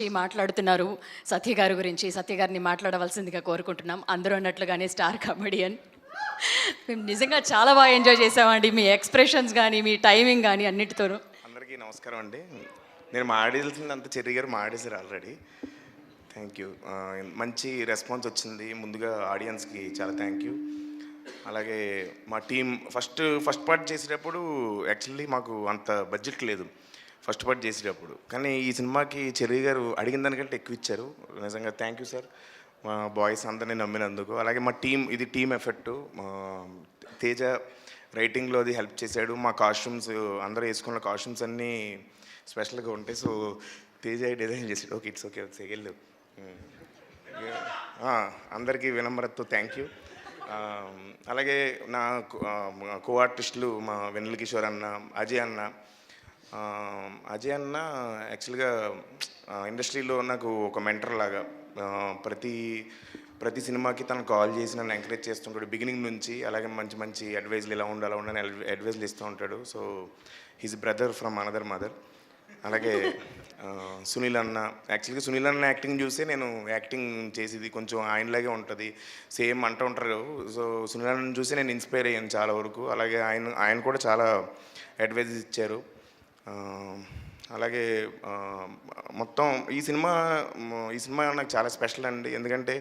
మాట్లాడుతున్నారు సత్య గారి గురించి. సత్య గారిని మాట్లాడవలసిందిగా కోరుకుంటున్నాం. అందరూ అన్నట్లుగానే స్టార్ కమెడియన్. మేము నిజంగా చాలా బాగా ఎంజాయ్ చేసామండి. మీ ఎక్స్ప్రెషన్స్ కానీ, మీ టైమింగ్ కానీ అన్నిటితోనూ. అందరికీ నమస్కారం అండి. నేను మాడేసిందంతా చెర్రీ గారు మాడేశారు ఆల్రెడీ. Thank you. మంచి రెస్పాన్స్ వచ్చింది. ముందుగా ఆడియన్స్కి చాలా థ్యాంక్ యూ. అలాగే మా టీం ఫస్ట్ పార్ట్ చేసేటప్పుడు యాక్చువల్లీ మాకు అంత బడ్జెట్ లేదు ఫస్ట్ పార్ట్ చేసేటప్పుడు. కానీ ఈ సినిమాకి చెర్రీ గారు అడిగిన దానికంటే ఎక్కువ ఇచ్చారు. నిజంగా థ్యాంక్ యూ సార్. మా బాయ్స్ అందరినీ నమ్మినందుకు. అలాగే మా టీం, ఇది టీం ఎఫెక్టు. తేజ రైటింగ్లో అది హెల్ప్ చేశాడు. మా కాస్ట్యూమ్స్ అందరూ వేసుకున్న కాస్ట్యూమ్స్ అన్నీ స్పెషల్గా ఉంటాయి. సో తేజ డిజైన్ చేసాడు. ఓకే, ఇట్స్ ఓకే, వెళ్ళు. అందరికీ వినమ్రతతో థ్యాంక్ యూ. అలాగే నా కో ఆర్టిస్టులు మా వెన్నెల కిషోర్ అన్న, అజయ్ అన్న. యాక్చువల్గా ఇండస్ట్రీలో నాకు ఒక మెంటర్ లాగా. ప్రతి సినిమాకి తను కాల్ చేసి నన్ను ఎంకరేజ్ చేస్తుంటాడు బిగినింగ్ నుంచి. అలాగే మంచి మంచి అడ్వైజ్లు ఇలా ఉండాలి ఉండని అడ్వైజ్లు ఇస్తూ ఉంటాడు. So he's brother from another mother. అలాగే సునీల్ అన్న, యాక్చువల్గా సునీల్ అన్న యాక్టింగ్ చూసే నేను యాక్టింగ్ చేసేది కొంచెం ఆయనలాగే ఉంటుంది, సేమ్ అంటూ ఉంటారు. సో సునీల్ అన్న చూసి నేను ఇన్స్పైర్ అయ్యాను చాలా వరకు. అలాగే ఆయన కూడా చాలా అడ్వైజెస్ ఇచ్చారు. అలాగే మొత్తం ఈ సినిమా నాకు చాలా స్పెషల్ అండి. ఎందుకంటే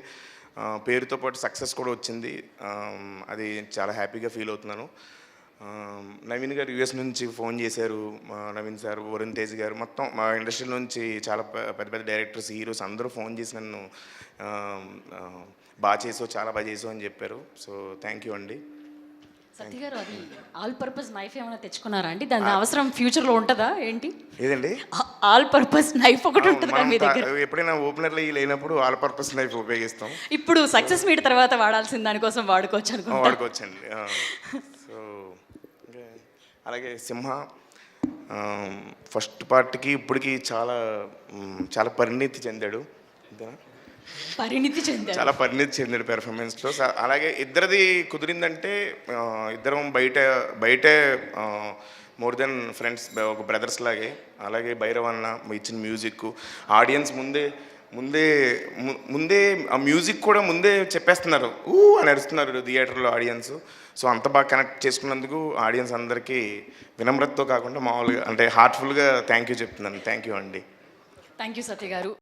పేరుతో పాటు సక్సెస్ కూడా వచ్చింది. అది చాలా హ్యాపీగా ఫీల్ అవుతున్నాను. నవీన్ గారు యూఎస్ నుంచి ఫోన్ చేశారు. నవీన్ సార్, వరుణ్ తేజ్ గారు, మొత్తం మా ఇండస్ట్రీ నుంచి చాలా పెద్ద పెద్ద డైరెక్టర్స్, హీరోస్ అందరూ ఫోన్ చేసి నన్ను చాలా బాగా చేసావు అని చెప్పారు. సో థ్యాంక్ యూ అండి. సత్య గారు, అది ఆల్ పర్పస్ నైఫ్ ఏమైనా తెచ్చుకున్నారా అండి? దాని అవసరం ఫ్యూచర్లో ఉంటుందా ఏంటి? ఏదండి? ఆల్ పర్పస్ నైఫ్ ఒకటి ఉంటుంది కదా మీ దగ్గర? ఎప్పుడైనా ఓపెనర్లో లేనప్పుడు ఆల్ పర్పస్ నైఫ్ ఉపయోగిస్తాం. ఇప్పుడు సక్సెస్ మీట్ తర్వాత వాడాల్సిన దానికోసం వాడుకోవచ్చు వాడుకోవచ్చండి. సో అలాగే సింహ ఫస్ట్ పార్ట్కి ఇప్పటికి చాలా పరిణితి చెందాడు. చాలా పరిణితి చెందాడు పెర్ఫార్మెన్స్లో. అలాగే ఇద్దరిది కుదిరిందంటే ఇద్దరం బయటే మోర్ దెన్ ఫ్రెండ్స్, ఒక బ్రదర్స్ లాగే. అలాగే భైరవ్ అన్న ఇచ్చిన మ్యూజిక్, ఆడియన్స్ ముందే ఆ మ్యూజిక్ కూడా ముందే చెప్పేస్తున్నారు, అని అరుస్తున్నారు థియేటర్లో ఆడియన్స్. సో అంత బాగా కనెక్ట్ చేసుకున్నందుకు ఆడియన్స్ అందరికీ వినమ్రతతో కాకుండా మామూలుగా అంటే హార్ట్ఫుల్గా థ్యాంక్ యూ చెప్తున్నాను. థ్యాంక్ యూ అండి. థ్యాంక్ యూ సత్య గారు.